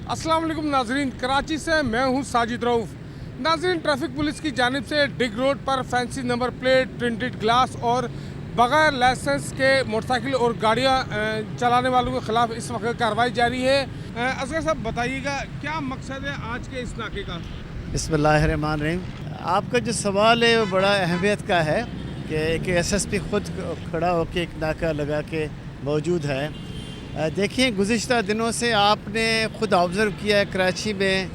अस्सलाम वालेकुम नाजरीन, कराची से मैं हूं साजिद रऊफ़। नाजरीन, ट्रैफिक पुलिस की जानिब से डिग रोड पर fancy number plate, printed glass और बग़ैर लाइसेंस के मोटरसाइकिल और गाड़ियां चलाने वालों के ख़िलाफ़ इस वक्त कार्रवाई जारी है। असगर साहब बताइएगा, क्या मकसद है आज के इस नाके का? बिस्मिल्लाहिर्रहमानिर्रहीम। आपका जो सवाल है वो बड़ा अहमियत का है कि एक एसएसपी ख़ुद खड़ा होकर एक नाका लगा के मौजूद है। देखिए, गुज़िश्ता दिनों से आपने ख़ुद ऑब्ज़र्व किया है कराची में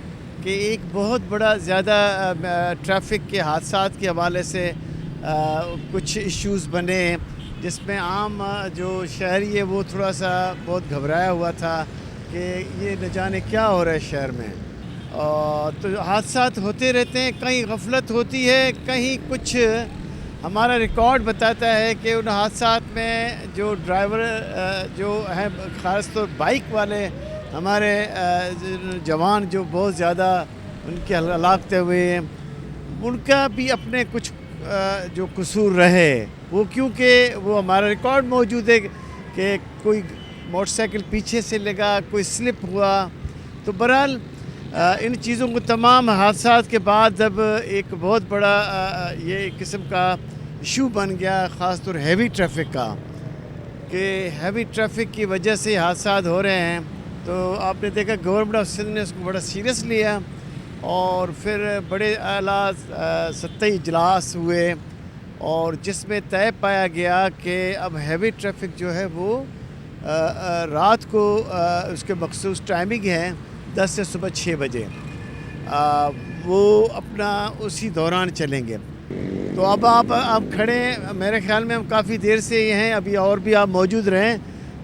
कि एक बहुत बड़ा ज़्यादा ट्रैफिक के हादसात के हवाले से कुछ इश्यूज़ बने, जिसमें आम जो शहरी है वो थोड़ा सा बहुत घबराया हुआ था कि ये न जाने क्या हो रहा है शहर में। तो हादसात होते रहते हैं, कहीं गफलत होती है, कहीं कुछ। हमारा रिकॉर्ड बताता है कि उन हादसात में जो ड्राइवर जो हैं, ख़ास तौर बाइक वाले हमारे जवान जो बहुत ज़्यादा उनके हलाकते हुए हैं, उनका भी अपने कुछ जो कसूर रहे वो, क्योंकि वो हमारा रिकॉर्ड मौजूद है कि कोई मोटरसाइकिल पीछे से लगा, कोई स्लिप हुआ। तो बहरहाल इन चीज़ों को तमाम हादसात के बाद जब एक बहुत बड़ा ये किस्म का इशू बन गया, ख़ास तौर हैवी ट्रैफिक का, कि हैवी ट्रैफिक की वजह से हादसात हो रहे हैं। तो आपने देखा गवर्नमेंट ऑफ सिंध ने उसको बड़ा सीरियस लिया और फिर बड़े आला सतही इजलास हुए और जिसमें तय पाया गया कि अब हैवी ट्रैफिक जो है वो रात को उसके मखसूस टाइमिंग है 10 से सुबह 6 बजे, वो अपना उसी दौरान चलेंगे। तो अब आप खड़े, मेरे ख्याल में हम काफ़ी देर से ये हैं, अभी और भी आप मौजूद रहें,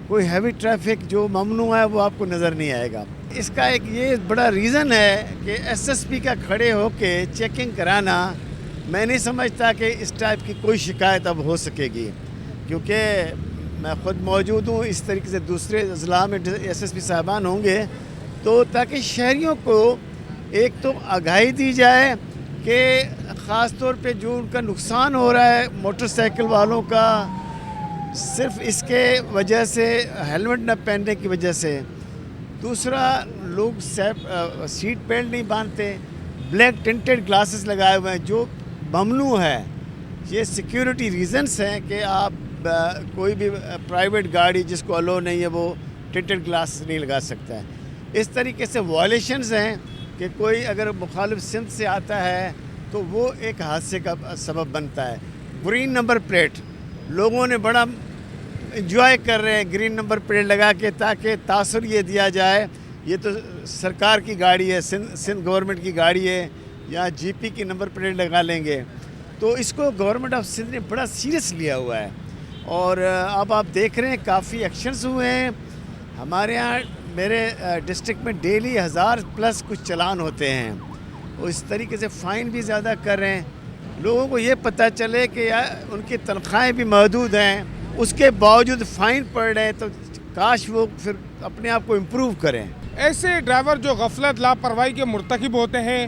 कोई हैवी ट्रैफिक जो ममनू है वो आपको नज़र नहीं आएगा। इसका एक ये बड़ा रीज़न है कि एसएसपी का खड़े होके चेकिंग कराना, मैं नहीं समझता कि इस टाइप की कोई शिकायत अब हो सकेगी, क्योंकि मैं ख़ुद मौजूद हूँ। इस तरीके से दूसरे अजला में एसएसपी साहबान होंगे, तो ताकि शहरियों को एक तो आगाही दी जाए कि ख़ास तौर पे जो उनका नुकसान हो रहा है मोटरसाइकिल वालों का, सिर्फ इसके वजह से हेलमेट न पहनने की वजह से। दूसरा, लोग सीट बेल्ट नहीं बांधते, ब्लैक टिंटेड ग्लासेस लगाए हुए हैं जो ममनू है। ये सिक्योरिटी रीज़न्स हैं कि आप कोई भी प्राइवेट गाड़ी जिसको अलो नहीं है वो टिंटेड ग्लास नहीं लगा सकता है। इस तरीके से वायलेशंस हैं कि कोई अगर मुखालिफ सिमत से आता है तो वो एक हादसे का सबब बनता है। ग्रीन नंबर प्लेट, लोगों ने बड़ा इंजॉय कर रहे हैं ग्रीन नंबर प्लेट लगा के, ताकि तासुर ये दिया जाए ये तो सरकार की गाड़ी है, सिंध गवर्नमेंट की गाड़ी है, या जीपी की नंबर प्लेट लगा लेंगे। तो इसको गवर्नमेंट ऑफ सिंध ने बड़ा सीरियस लिया हुआ है और अब आप देख रहे हैं काफ़ी एक्शंस हुए हैं। हमारे यहाँ मेरे डिस्ट्रिक्ट में डेली 1000+ कुछ चलान होते हैं और इस तरीके से फ़ाइन भी ज़्यादा कर रहे हैं। लोगों को ये पता चले कि यार उनकी तनख्वाहें भी महदूद हैं, उसके बावजूद फ़ाइन पड़ रहे हैं, तो काश वो फिर अपने आप को इम्प्रूव करें। ऐसे ड्राइवर जो गफलत लापरवाही के मुर्तकिब होते हैं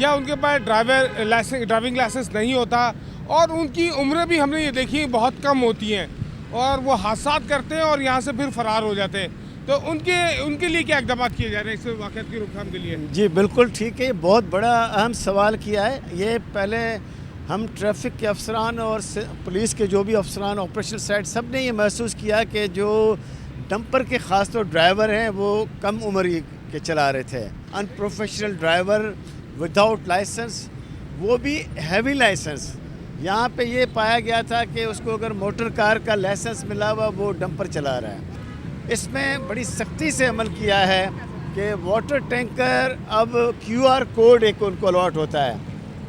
या उनके पास ड्राइविंग लाइसेंस नहीं होता और उनकी उम्र भी हमने ये देखी बहुत कम होती हैं और वो हादसात करते हैं और यहाँ से फिर फ़रार हो जाते हैं, तो उनके लिए क्या इकदाम किए जा रहे हैं इस वाक़यात की रोकथाम के लिए? जी बिल्कुल ठीक है, बहुत बड़ा अहम सवाल किया है। ये पहले हम ट्रैफिक के अफसरान और पुलिस के जो भी अफसरान ऑपरेशनल साइड सब ने ये महसूस किया कि जो डंपर के ख़ास तौर ड्राइवर हैं वो कम उम्र के चला रहे थे, अनप्रोफेशनल ड्राइवर विदाउट लाइसेंस, वो भी हैवी लाइसेंस। यहाँ पे ये पाया गया था कि उसको अगर मोटर कार का लाइसेंस मिला हुआ वो डंपर चला रहा है। इसमें बड़ी सख्ती से अमल किया है कि वाटर टैंकर अब QR कोड एक उनको अलॉट होता है,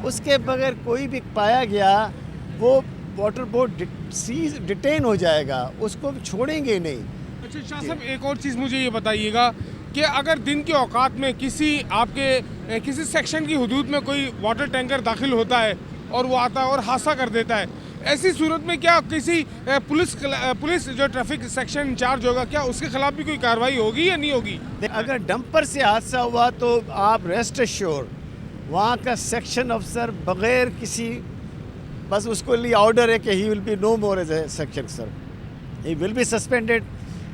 उसके बगैर कोई भी पाया गया वो वाटर बोर्ड डिटेन हो जाएगा, उसको छोड़ेंगे नहीं। अच्छा शाह साहब, एक और चीज़ मुझे ये बताइएगा कि अगर दिन के औकात में किसी सेक्शन की हदूद में कोई वाटर टैंकर दाखिल होता है और वो आता है और हादसा कर देता है, ऐसी सूरत में क्या किसी पुलिस जो ट्रैफिक सेक्शन इंचार्ज होगा, क्या उसके खिलाफ भी कोई कार्रवाई होगी या नहीं होगी? अगर डंपर से हादसा हुआ तो आप रेस्ट एश्योर, वहाँ का सेक्शन अफसर बग़ैर किसी, बस उसको लिए ऑर्डर है कि he will be no more as a section sir, he will be suspended.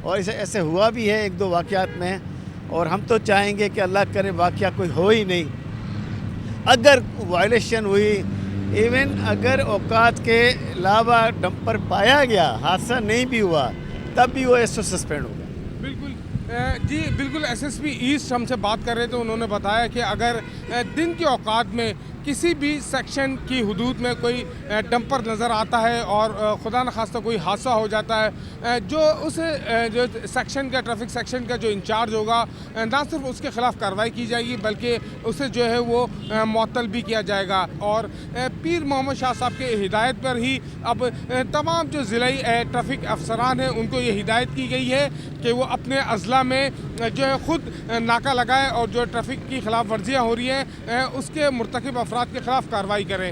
और ऐसे हुआ भी है 1-2 वाक़यात में اور ہم تو چاہیں گے کہ اللہ کرے واقعہ کوئی ہو ہی نہیں. اگر وائلیشن ہوئی، ایون اگر اوقات کے علاوہ ڈمپر پایا گیا، حادثہ نہیں بھی ہوا، تب بھی وہ ایسو سسپینڈ ہوگا. بالکل جی بالکل. ایس ایس پی ایسٹ ہم سے بات کر رہے تھے، انہوں نے بتایا کہ اگر دن کے اوقات میں کسی بھی سیکشن کی حدود میں کوئی ڈمپر نظر آتا ہے اور خدا نخواستہ کوئی حادثہ ہو جاتا ہے، جو اس جو سیکشن کا ٹریفک سیکشن کا جو انچارج ہوگا، نہ صرف اس کے خلاف کارروائی کی جائے گی بلکہ اسے جو ہے وہ معطل بھی کیا جائے گا. اور پیر محمد شاہ صاحب کے ہدایت پر ہی اب تمام جو ضلعی ٹریفک افسران ہیں ان کو یہ ہدایت کی گئی ہے کہ وہ اپنے اضلاع میں جو ہے خود ناکہ لگائے اور جو ٹریفک کی خلاف ورزیاں ہو رہی ہیں اس کے مرتکب افراد کے خلاف کارروائی کریں.